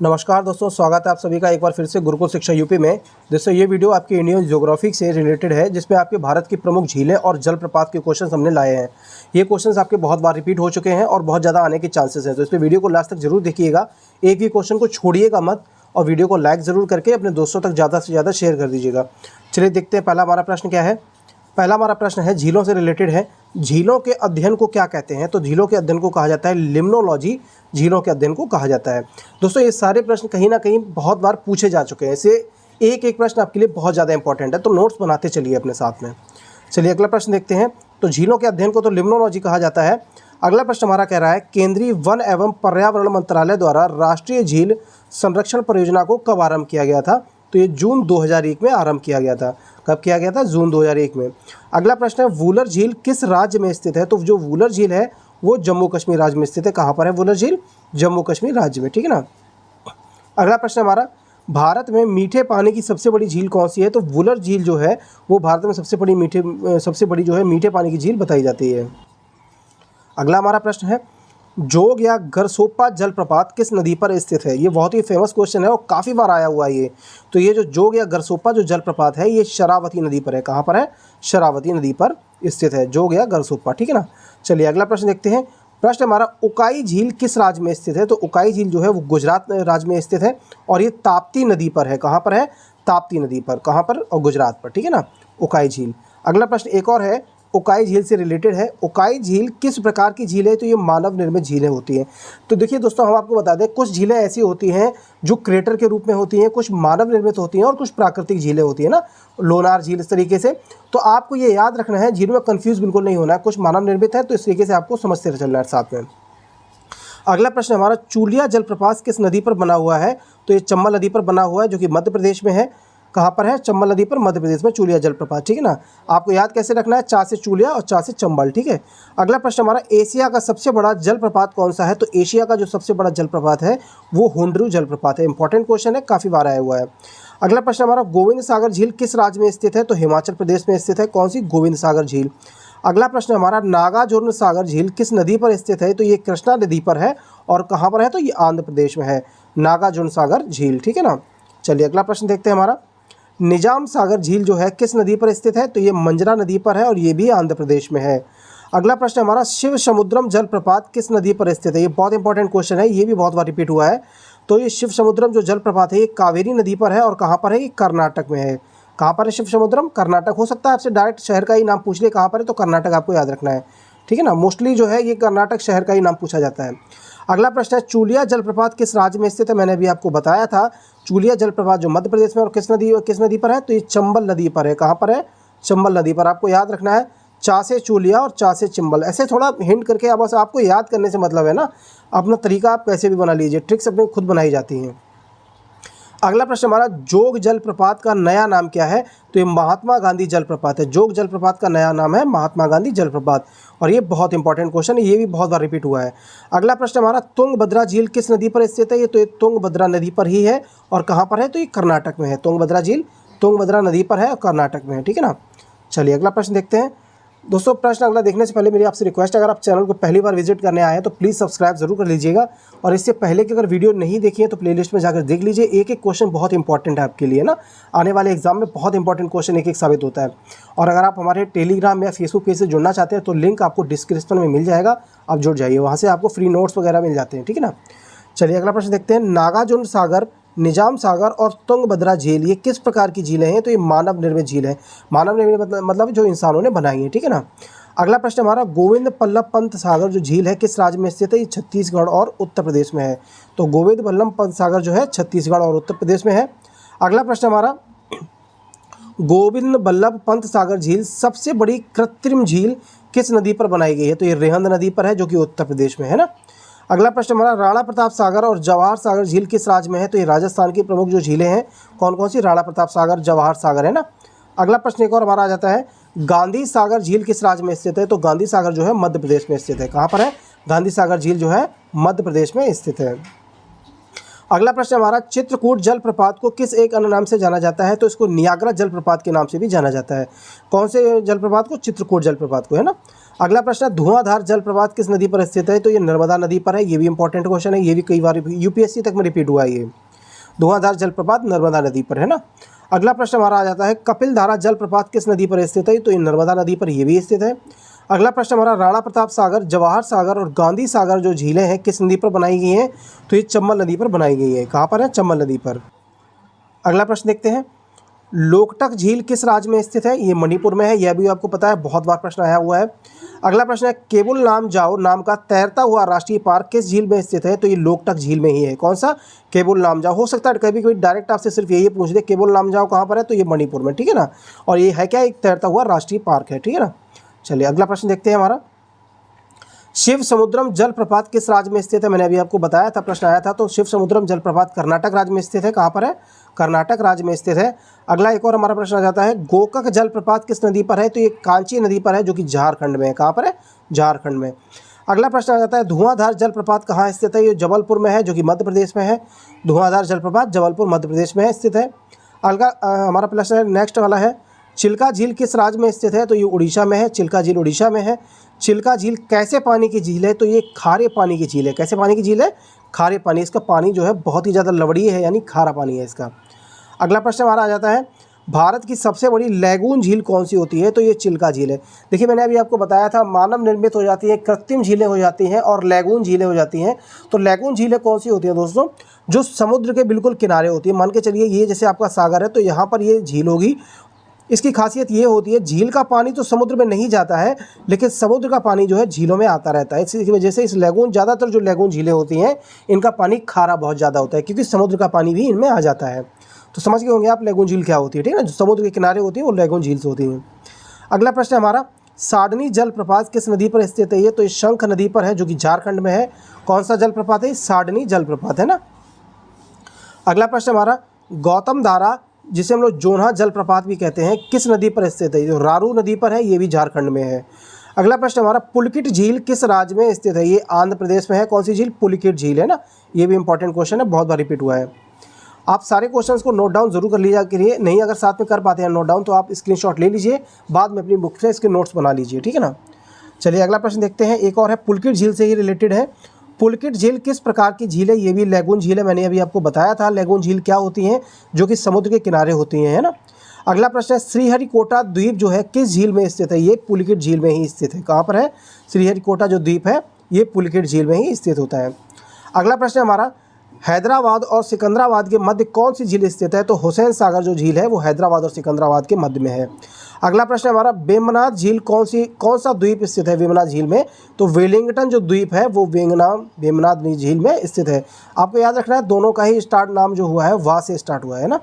नमस्कार दोस्तों, स्वागत है आप सभी का एक बार फिर से गुरुकुल शिक्षा यूपी में। दोस्तों ये वीडियो आपकी इंडियन ज्योग्राफी से रिलेटेड है, जिसमें आपके भारत की प्रमुख झीलें और जलप्रपात के क्वेश्चन हमने लाए हैं। ये क्वेश्चंस आपके बहुत बार रिपीट हो चुके हैं और बहुत ज़्यादा आने के चांसेस हैं, तो इसलिए वीडियो को लास्ट तक जरूर देखिएगा। एक भी क्वेश्चन को छोड़िएगा मत और वीडियो को लाइक ज़रूर करके अपने दोस्तों तक ज़्यादा से ज़्यादा शेयर कर दीजिएगा। चलिए देखते हैं पहला हमारा प्रश्न क्या है। पहला हमारा प्रश्न है, झीलों से रिलेटेड है। झीलों के अध्ययन को क्या कहते हैं? तो झीलों के अध्ययन को कहा जाता है लिम्नोलॉजी। झीलों के अध्ययन को कहा जाता है। दोस्तों ये सारे प्रश्न कहीं ना कहीं बहुत बार पूछे जा चुके हैं, इसे एक एक प्रश्न आपके लिए बहुत ज़्यादा इंपॉर्टेंट है, तो नोट्स बनाते चलिए अपने साथ में। चलिए अगला प्रश्न देखते हैं। तो झीलों के अध्ययन को तो लिम्नोलॉजी कहा जाता है। अगला प्रश्न हमारा कह रहा है, केंद्रीय वन एवं पर्यावरण मंत्रालय द्वारा राष्ट्रीय झील संरक्षण परियोजना को कब आरंभ किया गया था? तो ये जून 2001 में आरंभ किया गया था। कब किया गया था? जून 2001 में। अगला प्रश्न है, वूलर झील किस राज्य में स्थित है? तो जो वूलर झील है वो जम्मू कश्मीर राज्य में स्थित है। कहाँ पर है वूलर झील? जम्मू कश्मीर राज्य में, ठीक है ना। अगला प्रश्न हमारा, भारत में मीठे पानी की सबसे बड़ी झील कौन सी है? तो वूलर झील जो है वो भारत में सबसे बड़ी जो है मीठे पानी की झील बताई जाती है। अगला हमारा प्रश्न है, जोग या गरसोप्पा जलप्रपात किस नदी पर स्थित है? ये बहुत ही फेमस क्वेश्चन है और काफ़ी बार आया हुआ है ये। तो ये जो जोग या गरसोप्पा जो जलप्रपात है ये शरावती नदी पर है। कहाँ पर है? शरावती नदी पर स्थित है जोग या गरसोप्पा, ठीक है ना। चलिए अगला प्रश्न देखते हैं। प्रश्न हमारा, उकाई झील किस राज्य में स्थित है? तो उकाई झील जो है वो गुजरात राज्य में स्थित है और ये ताप्ती नदी पर है। कहाँ पर है? ताप्ती नदी पर। कहाँ पर? और गुजरात पर, ठीक है ना, उकाई झील। अगला प्रश्न एक और है, उकाई झील से रिलेटेड है। उकाई झील किस प्रकार की झील है? तो ये मानव निर्मित झीलें होती हैं। तो देखिए दोस्तों, हम आपको बता दें, कुछ झीलें ऐसी होती हैं जो क्रेटर के रूप में होती हैं, कुछ मानव निर्मित होती हैं और कुछ प्राकृतिक झीलें होती हैं ना, लोनार झील इस तरीके से। तो आपको ये याद रखना है, झीलों में कन्फ्यूज़ बिल्कुल नहीं होना है। कुछ मानव निर्मित है तो इस तरीके से आपको समझते चलना है साथ में। अगला प्रश्न हमारा, चूलिया जलप्रपात किस नदी पर बना हुआ है? तो ये चंबल नदी पर बना हुआ है, जो कि मध्य प्रदेश में है। कहाँ पर है? चंबल नदी पर, मध्य प्रदेश में चूलिया जलप्रपात, ठीक है ना। आपको याद कैसे रखना है? चा से चूलिया और चा से चंबल, ठीक है। अगला प्रश्न हमारा, एशिया का सबसे बड़ा जलप्रपात कौन सा है? तो एशिया का जो सबसे बड़ा जलप्रपात है वो हुंडरू जलप्रपात है। इंपॉर्टेंट क्वेश्चन है, काफ़ी बार आया हुआ है। अगला प्रश्न हमारा, गोविंद सागर झील किस राज्य में स्थित है? तो हिमाचल प्रदेश में स्थित है। कौन सी? गोविंद सागर झील। अगला प्रश्न हमारा, नागार्जुन सागर झील किस नदी पर स्थित है? तो ये कृष्णा नदी पर है। और कहाँ पर है? तो ये आंध्र प्रदेश में है, नागार्जुन सागर झील, ठीक है ना। चलिए अगला प्रश्न देखते हैं हमारा, निजाम सागर झील जो है किस नदी पर स्थित है? तो ये मंजरा नदी पर है और ये भी आंध्र प्रदेश में है। अगला प्रश्न हमारा, शिव समुद्रम जलप्रपात किस नदी पर स्थित है? ये बहुत इंपॉर्टेंट क्वेश्चन है, ये भी बहुत बार रिपीट हुआ है। तो ये शिव समुद्रम जो जलप्रपात है ये कावेरी नदी पर है और कहाँ पर है? ये कर्नाटक में है। कहाँ पर है शिव समुद्रम? कर्नाटक। हो सकता है आपसे डायरेक्ट शहर का ही नाम पूछ ले कहाँ पर है, तो कर्नाटक आपको याद रखना है, ठीक है ना। मोस्टली जो है ये कर्नाटक शहर का ही नाम पूछा जाता है। अगला प्रश्न है, चूलिया जलप्रपात किस राज्य में स्थित है? मैंने अभी आपको बताया था, चूलिया जलप्रपात जो मध्य प्रदेश में, और किस नदी पर है? तो ये चंबल नदी पर है। कहाँ पर है? चंबल नदी पर। आपको याद रखना है, चा से चूलिया और चा से चंबल। ऐसे थोड़ा हिंट करके, अब बस आपको याद करने से मतलब है ना, अपना तरीका आप कैसे भी बना लीजिए, ट्रिक्स अपने खुद बनाई जाती हैं। अगला प्रश्न हमारा, जोग जलप्रपात का नया नाम क्या है? तो ये महात्मा गांधी जलप्रपात है। जोग जलप्रपात का नया नाम है महात्मा गांधी जलप्रपात, और ये बहुत इंपॉर्टेंट क्वेश्चन है, ये भी बहुत बार रिपीट हुआ है। अगला प्रश्न हमारा, तुंगभद्रा झील किस नदी पर स्थित है? तो ये तुंगभद्रा नदी पर ही है और कहाँ पर है? तो ये कर्नाटक में है। तुंगभद्रा झील तुंगभद्रा नदी पर है और कर्नाटक में है, ठीक है ना। चलिए अगला प्रश्न देखते हैं। दोस्तों प्रश्न अगला देखने से पहले मेरी आपसे रिक्वेस्ट है, अगर आप चैनल को पहली बार विजिट करने आए हैं तो प्लीज़ सब्सक्राइब जरूर कर लीजिएगा, और इससे पहले की अगर वीडियो नहीं देखी है तो प्लेलिस्ट में जाकर देख लीजिए। एक एक क्वेश्चन बहुत इंपॉर्टेंट है आपके लिए ना, आने वाले एग्जाम में बहुत इंपॉर्टेंट क्वेश्चन एक एक साबित होता है। और अगर आप हमारे टेलीग्राम या फेसबुक पेज से जुड़ना चाहते हैं तो लिंक आपको डिस्क्रिप्शन में मिल जाएगा, आप जुड़ जाइए, वहाँ से आपको फ्री नोट्स वगैरह मिल जाते हैं, ठीक है ना। चलिए अगला प्रश्न देखते हैं, नागार्जुन सागर, निजाम सागर और तुंगभद्रा झील ये किस प्रकार की झीलें हैं? तो ये मानव निर्मित झील है। मानव निर्मित मतलब जो इंसानों ने बनाई है, ठीक है ना। अगला प्रश्न हमारा, गोविंद बल्लभ पंत सागर जो झील है किस राज्य में स्थित है? ये छत्तीसगढ़ और उत्तर प्रदेश में है। तो गोविंद बल्लभ पंत सागर जो है छत्तीसगढ़ और उत्तर प्रदेश में है। अगला प्रश्न हमारा, गोविंद बल्लभ पंत सागर झील सबसे बड़ी कृत्रिम झील किस नदी पर बनाई गई है? तो ये रेहंद नदी पर है, जो कि उत्तर प्रदेश में है ना। अगला प्रश्न हमारा, राणा प्रताप सागर और जवाहर सागर झील किस राज्य में है? तो ये राजस्थान की प्रमुख जो झीलें हैं कौन कौन सी? राणा प्रताप सागर, जवाहर सागर, है ना। अगला प्रश्न एक और हमारा आ जाता है, गांधी सागर झील किस राज्य में स्थित है? तो गांधी सागर जो है मध्य प्रदेश में स्थित है। कहाँ पर है? गांधी सागर झील जो है मध्य प्रदेश में स्थित है। अगला प्रश्न हमारा, चित्रकूट जलप्रपात को किस एक अन्य नाम से जाना जाता है? तो इसको नियाग्रा जलप्रपात के नाम से भी जाना जाता है। कौन से जलप्रपात को? चित्रकूट जलप्रपात को, है ना। अगला प्रश्न है धुआंधार जलप्रपात किस नदी पर स्थित है? तो ये नर्मदा नदी पर है। ये भी इंपॉर्टेंट क्वेश्चन है, ये भी कई बार यूपीएससी तक में रिपीट हुआ है। ये धुआंधार जलप्रपात नर्मदा नदी पर है ना। अगला प्रश्न हमारा आ जाता है कपिल धारा जलप्रपात किस नदी पर स्थित है? तो ये नर्मदा नदी पर ये भी स्थित है। अगला प्रश्न हमारा राणा प्रताप सागर, जवाहर सागर और गांधी सागर जो झीलें हैं किस नदी पर बनाई गई हैं? तो ये चंबल नदी पर बनाई गई है। कहाँ पर है? चंबल नदी पर। अगला प्रश्न देखते हैं लोकटक झील किस राज्य में स्थित है? ये मणिपुर में है। यह भी आपको पता है, बहुत बार प्रश्न आया हुआ है। अगला प्रश्न है केबुल लामजाओ नाम का तैरता हुआ राष्ट्रीय पार्क किस झील में स्थित है? तो ये लोकटक झील में ही है। कौन सा? केबुल लामजाओ। हो सकता है कभी कभी डायरेक्ट आपसे सिर्फ यही पूछ दे केबुल लामजाओ कहाँ पर है? तो ये मणिपुर में, ठीक है ना। और ये है क्या? एक तैरता हुआ राष्ट्रीय पार्क है, ठीक है ना। चलिए अगला प्रश्न देखते हैं हमारा शिव समुद्रम जलप्रपात किस राज्य में स्थित है? मैंने अभी आपको बताया था, प्रश्न आया था। तो शिव समुद्रम जलप्रपात कर्नाटक राज्य में स्थित है। कहाँ पर है? कर्नाटक राज्य में स्थित है। अगला एक और हमारा प्रश्न आ जाता है गोकक जलप्रपात किस नदी पर है? तो ये कांची नदी पर है जो कि झारखंड में है। कहाँ पर है? झारखंड में। अगला प्रश्न आ जाता है धुआंधार जलप्रपात कहाँ स्थित है? ये जबलपुर में है जो कि मध्य प्रदेश में है। धुआंधार जलप्रपात जबलपुर मध्य प्रदेश में स्थित है। अगला हमारा प्रश्न नेक्स्ट वाला है चिल्का झील किस राज्य में स्थित है? तो ये उड़ीसा में है। चिल्का झील उड़ीसा में है। चिल्का झील कैसे पानी की झील है? तो ये खारे पानी की झील है। कैसे पानी की झील है? खारे पानी। इसका पानी जो है बहुत ही ज़्यादा लवणीय है, यानी खारा पानी है इसका। अगला प्रश्न हमारा आ जाता है भारत की सबसे बड़ी लैगून झील कौन सी होती है? तो ये चिल्का झील है। देखिए मैंने अभी आपको बताया था मानव निर्मित हो जाती है, कृत्रिम झीलें हो जाती हैं और लैगून झीलें हो जाती हैं। तो लैगून झीलें कौन सी होती हैं दोस्तों? जो समुद्र के बिल्कुल किनारे होती है। मान के चलिए ये जैसे आपका सागर है तो यहाँ पर ये झील होगी। इसकी खासियत ये होती है झील का पानी तो समुद्र में नहीं जाता है, लेकिन समुद्र का पानी जो है झीलों में आता रहता है। इसी वजह से इस लैगून ज़्यादातर जो लैगून झीलें होती हैं इनका पानी खारा बहुत ज़्यादा होता है, क्योंकि समुद्र का पानी भी इनमें आ जाता है। तो समझ गए होंगे आप लैगून झील क्या होती है, ठीक है ना। जो समुद्र के किनारे होती है वो लैगून झील से होती हैं। अगला प्रश्न हमारा साडनी जलप्रपात किस नदी पर स्थित है? ये तो इस शंख नदी पर है जो कि झारखंड में है। कौन सा जलप्रपात है? साडनी जलप्रपात है ना। अगला प्रश्न हमारा गौतम धारा जिसे हम लोग जोन्हा जलप्रपात भी कहते हैं किस नदी पर स्थित है? जो रारू नदी पर है, ये भी झारखंड में है। अगला प्रश्न हमारा पुलकित झील किस राज्य में स्थित है? ये आंध्र प्रदेश में है। कौन सी झील? पुलकित झील है ना। ये भी इंपॉर्टेंट क्वेश्चन है, बहुत बार रिपीट हुआ है। आप सारे क्वेश्चंस को नोट डाउन जरूर कर लीजिए। करिए नहीं अगर साथ में कर पाते हैं नोट डाउन तो आप स्क्रीनशॉट ले लीजिए, बाद में अपनी बुक से इसके नोट्स बना लीजिए, ठीक है ना। चलिए अगला प्रश्न देखते हैं। एक और है पुलकित झील से ही रिलेटेड है। पुलकित झील किस प्रकार की झील है? ये भी लैगून झील है। मैंने अभी आपको बताया था लैगून झील क्या होती हैं, जो कि समुद्र के किनारे होती हैं, है ना। अगला प्रश्न है श्रीहरिकोटा द्वीप जो है किस झील में स्थित है? ये पुलकित झील में ही स्थित है। कहाँ पर है? श्रीहरिकोटा जो द्वीप है ये पुलकित झील में ही स्थित होता है। अगला प्रश्न हमारा हैदराबाद और सिकंदराबाद के मध्य कौन सी झील स्थित है? तो हुसैन सागर जो झील है वो हैदराबाद और सिकंदराबाद के मध्य में है। अगला प्रश्न हमारा वेम्बनाथ झील कौन सा द्वीप स्थित है वेम्बनाथ झील में? तो वेलिंगटन जो द्वीप है वो वेम्बनाथ झील में स्थित है। आपको याद रखना है दोनों का ही स्टार्ट नाम जो हुआ है वहाँ से स्टार्ट हुआ है ना।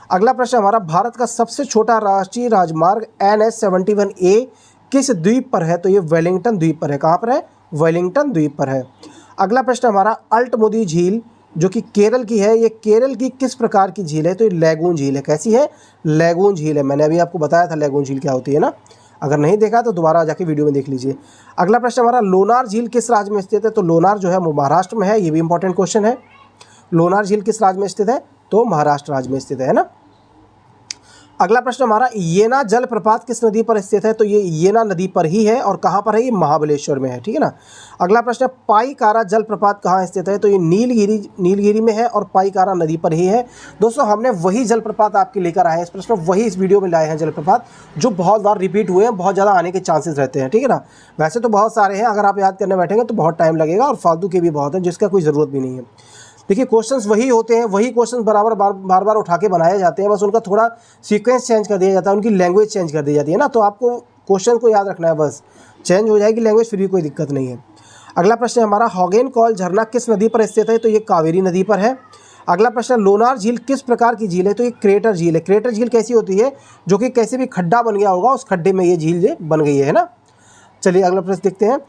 अगला प्रश्न हमारा भारत का सबसे छोटा राष्ट्रीय राजमार्ग NH-71A किस द्वीप पर है? तो ये वेलिंगटन द्वीप पर है। कहाँ पर है? वेलिंगटन द्वीप पर है। अगला प्रश्न हमारा अल्टमुदी झील जो कि केरल की है, ये केरल की किस प्रकार की झील है? तो ये लैगून झील है। कैसी है? लैगून झील है। मैंने अभी आपको बताया था लैगून झील क्या होती है ना। अगर नहीं देखा तो दोबारा जाके वीडियो में देख लीजिए। अगला प्रश्न हमारा लोनार झील किस राज्य में स्थित है? तो लोनार जो है वो महाराष्ट्र में है। ये भी इंपॉर्टेंट क्वेश्चन है। लोनार झील किस राज्य में स्थित है? तो महाराष्ट्र राज्य में स्थित है ना। अगला प्रश्न हमारा येना जलप्रपात किस नदी पर स्थित है? तो ये येना नदी पर ही है। और कहाँ पर है? ये महाबलेश्वर में है, ठीक है ना। अगला प्रश्न पाईकारा जलप्रपात कहाँ स्थित है? तो ये नीलगिरी में है और पाईकारा नदी पर ही है। दोस्तों हमने वही जलप्रपात आपके लेकर आए हैं इस प्रश्न, वही इस वीडियो में लाए हैं जलप्रपात जो बहुत बार रिपीट हुए हैं, बहुत ज़्यादा आने के चांसेस रहते हैं, ठीक है ना। वैसे तो बहुत सारे हैं, अगर आप याद करने बैठेंगे तो बहुत टाइम लगेगा और फालतू के भी बहुत हैं जिसका कोई ज़रूरत भी नहीं है। देखिए क्वेश्चंस वही होते हैं, वही क्वेश्चंस बार बार उठा के बनाए जाते हैं, बस उनका थोड़ा सीक्वेंस चेंज कर दिया जाता है, उनकी लैंग्वेज चेंज कर दी जाती है ना। तो आपको क्वेश्चन को याद रखना है, बस चेंज हो जाएगी लैंग्वेज, फिर भी कोई दिक्कत नहीं है। अगला प्रश्न हमारा हॉगेन कॉल झरना किस नदी पर स्थित है? तो ये कावेरी नदी पर है। अगला प्रश्न लोनार झील किस प्रकार की झील है? तो ये क्रेटर झील है। क्रेटर झील कैसी होती है? जो कि कैसे भी खड्डा बन गया होगा उस खड्डे में ये झील बन गई है ना। चलिए अगला प्रश्न देखते हैं।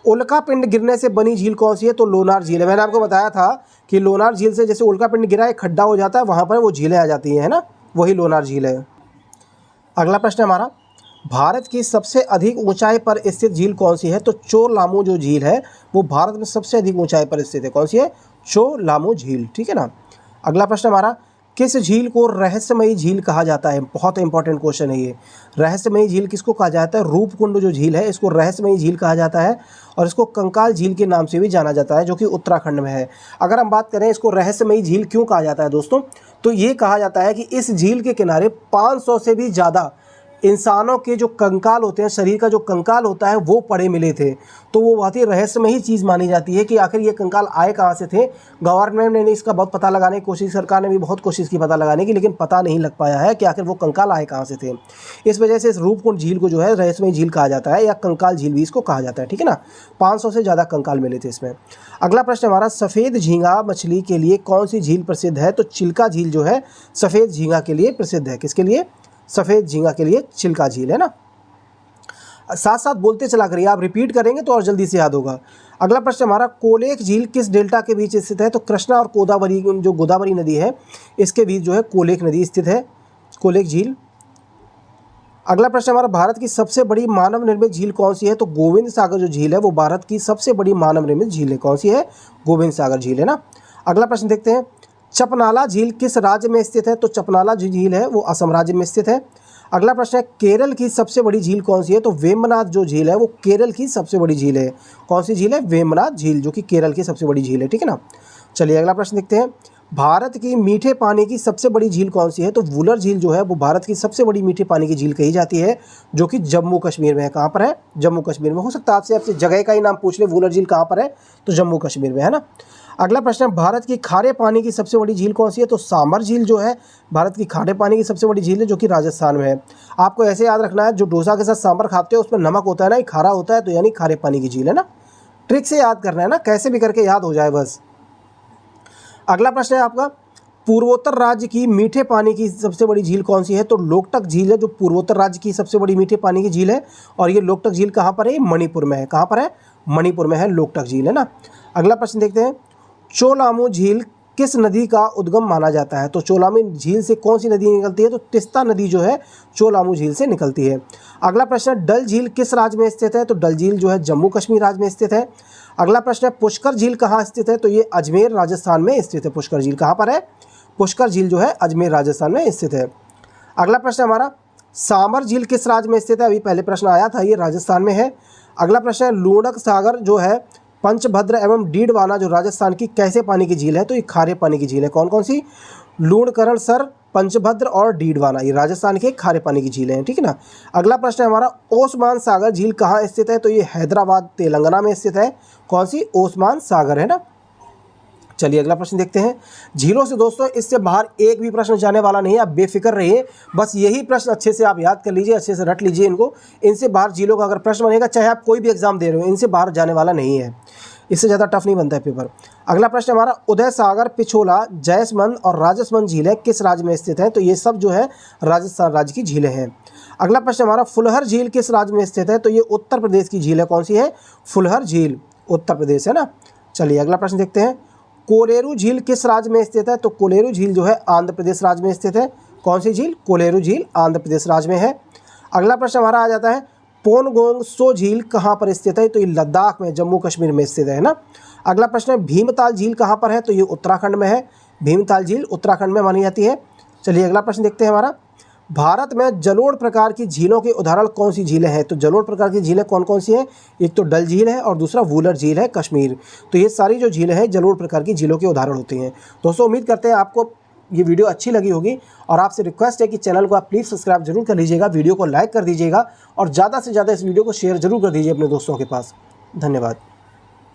उल्का पिंड गिरने से बनी झील कौन सी है? तो लोनार झील है। मैंने आपको बताया था कि लोनार झील से जैसे उल्का पिंड गिरा एक खड्डा हो जाता है, वहाँ पर वो झीलें आ जाती हैं, है ना, वही लोनार झील है। अगला प्रश्न हमारा भारत की सबसे अधिक ऊंचाई पर स्थित झील कौन सी है? तो चोलामू जो झील है वो भारत में सबसे अधिक ऊंचाई पर स्थित है। कौन सी है? चोलामू झील, ठीक है ना। अगला प्रश्न हमारा किस झील को रहस्यमयी झील कहा जाता है? बहुत इंपॉर्टेंट क्वेश्चन है ये। रहस्यमयी झील किसको कहा जाता है? रूपकुंड जो झील है इसको रहस्यमयी झील कहा जाता है और इसको कंकाल झील के नाम से भी जाना जाता है, जो कि उत्तराखंड में है। अगर हम बात करें इसको रहस्यमयी झील क्यों कहा जाता है दोस्तों, तो ये कहा जाता है कि इस झील के किनारे 500 से भी ज़्यादा इंसानों के जो कंकाल होते हैं, शरीर का जो कंकाल होता है वो पड़े मिले थे। तो वो बहुत ही रहस्यमयी चीज़ मानी जाती है कि आखिर ये कंकाल आए कहाँ से थे। गवर्नमेंट ने इसका बहुत पता लगाने की कोशिश, सरकार ने भी बहुत कोशिश की पता लगाने की, लेकिन पता नहीं लग पाया है कि आखिर वो कंकाल आए कहाँ से थे। इस वजह से इस रूपकुंड झील को जो है रहस्यमयी झील कहा जाता है, या कंकाल झील भी इसको कहा जाता है, ठीक है ना। 500 से ज़्यादा कंकाल मिले थे इसमें। अगला प्रश्न हमारा, सफ़ेद झींगा मछली के लिए कौन सी झील प्रसिद्ध है? तो चिल्का झील जो है सफ़ेद झींगा के लिए प्रसिद्ध है। किसके लिए? सफ़ेद झींगा के लिए चिल्का झील, है ना। साथ साथ बोलते चला करिए, आप रिपीट करेंगे तो और जल्दी से याद होगा। अगला प्रश्न हमारा, कोलेक झील किस डेल्टा के बीच स्थित है? तो कृष्णा और गोदावरी, जो गोदावरी नदी है इसके बीच जो है कोलेक नदी स्थित है, कोलेक झील। अगला प्रश्न हमारा, भारत की सबसे बड़ी मानव निर्मित झील कौन सी है? तो गोविंद सागर जो झील है वो भारत की सबसे बड़ी मानव निर्मित झील है। कौन सी है? गोविंद सागर झील, है ना। अगला प्रश्न देखते हैं, चपनाला झील किस राज्य में स्थित है? तो चपनाला जो झील है वो असम राज्य में स्थित है। अगला प्रश्न है, केरल की सबसे बड़ी झील कौन सी है? तो वेम्बनाथ जो झील है वो केरल की सबसे बड़ी झील है। कौन सी झील है? वेम्बनाथ झील, जो कि केरल की सबसे बड़ी झील है, ठीक है ना। चलिए अगला प्रश्न देखते हैं, भारत की मीठे पानी की सबसे बड़ी झील कौन सी है? तो वुलर झील जो है वो भारत की सबसे बड़ी मीठे पानी की झील कही जाती है, जो कि जम्मू कश्मीर में है। कहाँ पर है? जम्मू कश्मीर में। हो सकता है आपसे जगह का ही नाम पूछ ले, वुलर झील कहाँ पर है? तो जम्मू कश्मीर में, है ना। अगला प्रश्न है, भारत की खारे पानी की सबसे बड़ी झील कौन सी है? तो सांबर झील जो है भारत की खारे पानी की सबसे बड़ी झील है, जो कि राजस्थान में है। आपको ऐसे याद रखना है, जो डोसा के साथ सांबर खाते हो उसमें नमक होता है ना, ये खारा होता है, तो यानी खारे पानी की झील, है ना। ट्रिक से याद करना है ना, कैसे भी करके याद हो जाए बस। अगला प्रश्न है आपका, पूर्वोत्तर राज्य की मीठे पानी की सबसे बड़ी झील कौन सी है? तो लोकटक झील है, जो पूर्वोत्तर राज्य की सबसे बड़ी मीठे पानी की झील है। और ये लोकटक झील कहाँ पर है? मणिपुर में है। कहाँ पर है? मणिपुर में है लोकटक झील, है ना। अगला प्रश्न देखते हैं, चोलामू झील किस नदी का उद्गम माना जाता है? तो चोलामू झील से कौन सी नदी निकलती है? तो तिस्ता नदी जो है चोलामू झील से निकलती है। अगला प्रश्न है, डल झील किस राज्य में स्थित है? तो डल झील जो है जम्मू कश्मीर राज्य में स्थित है। अगला प्रश्न है, पुष्कर झील कहाँ स्थित है? तो ये अजमेर राजस्थान में स्थित है। पुष्कर झील कहाँ पर है? पुष्कर झील जो है अजमेर राजस्थान में स्थित है। अगला प्रश्न हमारा, सांबर झील किस राज्य में स्थित है? अभी पहले प्रश्न आया था, ये राजस्थान में है। अगला प्रश्न है, लूणक सागर जो है पंचभद्र एवं डीडवाना जो राजस्थान की कैसे पानी की झील है? तो ये खारे पानी की झील है। कौन कौन सी? लूणकरण सर, पंचभद्र और डीडवाना, ये राजस्थान के खारे पानी की झीलें हैं, ठीक है ना। अगला प्रश्न है हमारा, ओस्मान सागर झील कहाँ स्थित है? तो ये हैदराबाद तेलंगाना में स्थित है। कौन सी? ओस्मान सागर, है ना। चलिए अगला प्रश्न देखते हैं। झीलों से दोस्तों इससे बाहर एक भी प्रश्न जाने वाला नहीं है, आप बेफिक्र रहिए। बस यही प्रश्न अच्छे से आप याद कर लीजिए, अच्छे से रट लीजिए इनको। इनसे बाहर झीलों का अगर प्रश्न बनेगा, चाहे आप कोई भी एग्जाम दे रहे हो, इनसे बाहर जाने वाला नहीं है। इससे ज़्यादा टफ नहीं बनता है पेपर। अगला प्रश्न हमारा, उदय सागर, पिछोला, जैसमंद और राजसमंद झीलें किस राज्य में स्थित हैं? तो ये सब जो है राजस्थान राज्य की झीलें हैं। अगला प्रश्न हमारा, फुलहर झील किस राज्य में स्थित है? तो ये उत्तर प्रदेश की झील है। कौन सी है? फुलहर झील, उत्तर प्रदेश, है ना। चलिए अगला प्रश्न देखते हैं, कोलेरू झील किस राज्य में स्थित है? तो कोलेरू झील जो है आंध्र प्रदेश राज्य में स्थित है। कौन सी झील? कोलेरू झील आंध्र प्रदेश राज्य में है। अगला प्रश्न हमारा आ जाता है, पोनगोंग सो झील कहाँ पर स्थित है? तो ये लद्दाख में, जम्मू कश्मीर में स्थित है ना। अगला प्रश्न है, भीमताल झील कहाँ पर है? तो ये उत्तराखंड में है। भीमताल झील उत्तराखंड में मानी जाती है। चलिए अगला प्रश्न देखते हैं हमारा, भारत में जलोढ़ प्रकार की झीलों के उदाहरण कौन सी झीलें हैं? तो जलोढ़ प्रकार की झीलें कौन कौन सी हैं? एक तो डल झील है और दूसरा वुलर झील है कश्मीर। तो ये सारी जो झीलें हैं जलोढ़ प्रकार की झीलों के उदाहरण होते हैं। दोस्तों उम्मीद करते हैं आपको ये वीडियो अच्छी लगी होगी, और आपसे रिक्वेस्ट है कि चैनल को आप प्लीज़ सब्सक्राइब जरूर कर लीजिएगा, वीडियो को लाइक कर दीजिएगा और ज़्यादा से ज़्यादा इस वीडियो को शेयर जरूर कर दीजिए अपने दोस्तों के पास। धन्यवाद।